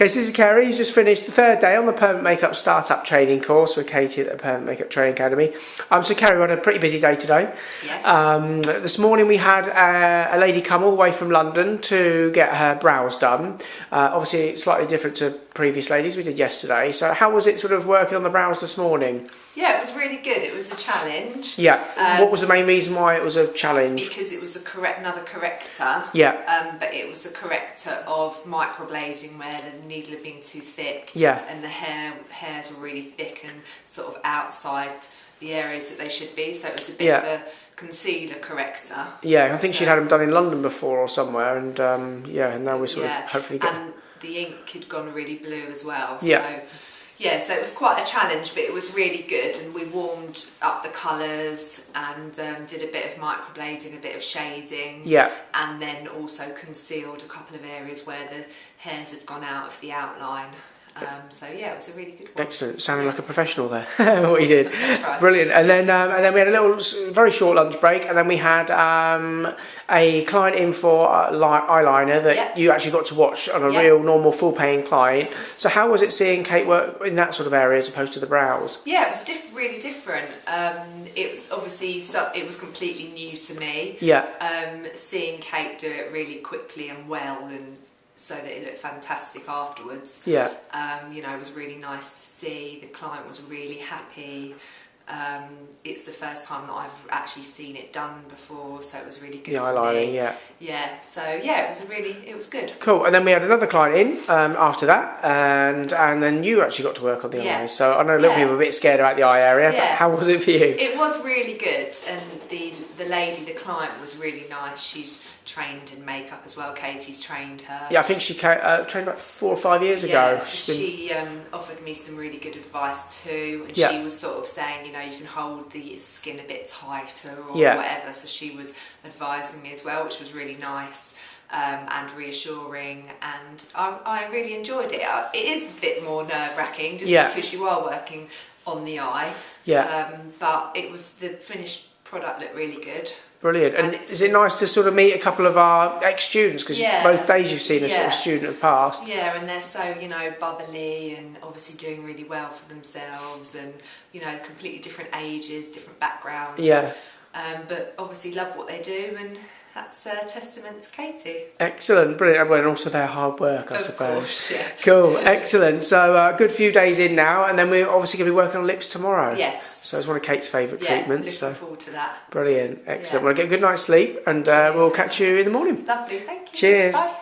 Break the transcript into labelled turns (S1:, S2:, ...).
S1: Okay, so this is Kerry. He's just finished the third day on the Permanent Makeup Startup Training course with Katy at the Permanent Makeup Training Academy. So Kerry, we had a pretty busy day today.
S2: Yes.
S1: This morning we had a lady come all the way from London to get her brows done. Obviously, it's slightly different to previous ladies we did yesterday. So how was it sort of working on the brows this morning?
S2: Yeah, it was really good. It was a challenge.
S1: Yeah. What was the main reason why it was a challenge?
S2: Because it was another corrector.
S1: Yeah.
S2: But it was a corrector of microblading where the needle had been too thick.
S1: Yeah.
S2: And the hairs were really thick and sort of outside the areas that they should be. So it was a bit of a concealer corrector.
S1: Yeah, I think she'd had them done in London before or somewhere, and and now we're sort of hopefully getting.
S2: And the ink had gone really blue as well. So so it was quite a challenge, but it was really good, and we warmed up the colours and did a bit of microblading, a bit of shading, and then also concealed a couple of areas where the hairs had gone out of the outline. It was a really good one.
S1: Excellent, sounding like a professional there. What you did,
S2: right.
S1: Brilliant. And then we had a little, very short lunch break, and then we had a client in for eyeliner that you actually got to watch on a real normal full-paying client. So how was it seeing Kate work in that sort of area as opposed to the brows? Yeah,
S2: it was really different. It was obviously it was completely new to me. Seeing Kate do it really quickly and well, and so that it looked fantastic afterwards. It was really nice to see. The client was really happy. It's the first time that I've actually seen it done before, so it was really good for me. It was good.
S1: Cool. And then we had another client in after that, and then you actually got to work on the eyes. So I know a little people were a bit scared about the eye area, but how was it for you?
S2: It was really good, and the lady, the client, was really nice. She's trained in makeup as well. Katy's trained her. Yeah,
S1: I think she trained about 4 or 5 years ago.
S2: She offered me some really good advice too, and she was sort of saying, you can hold the skin a bit tighter or whatever, so she was advising me as well, which was really nice and reassuring, and I really enjoyed it. It is a bit more nerve-wracking just because you are working on the eye, but it was, the finished product looked really good.
S1: Brilliant. And is it nice to sort of meet a couple of our ex-students, because both days you've seen a sort of student have passed?
S2: Yeah, and they're so, bubbly and obviously doing really well for themselves, and, completely different ages, different backgrounds. But obviously love what they do, and that's a testament to Katy.
S1: Excellent, brilliant, and also their hard work, I suppose.
S2: Course,
S1: Cool, excellent. So good few days in now, and then we're obviously going to be working on lips tomorrow.
S2: Yes.
S1: So it's one of Kate's favourite treatments.
S2: Looking forward to that.
S1: Brilliant, excellent. Well, get a good night's sleep, and we'll catch you in the morning.
S2: Lovely, thank you.
S1: Cheers.
S2: Bye.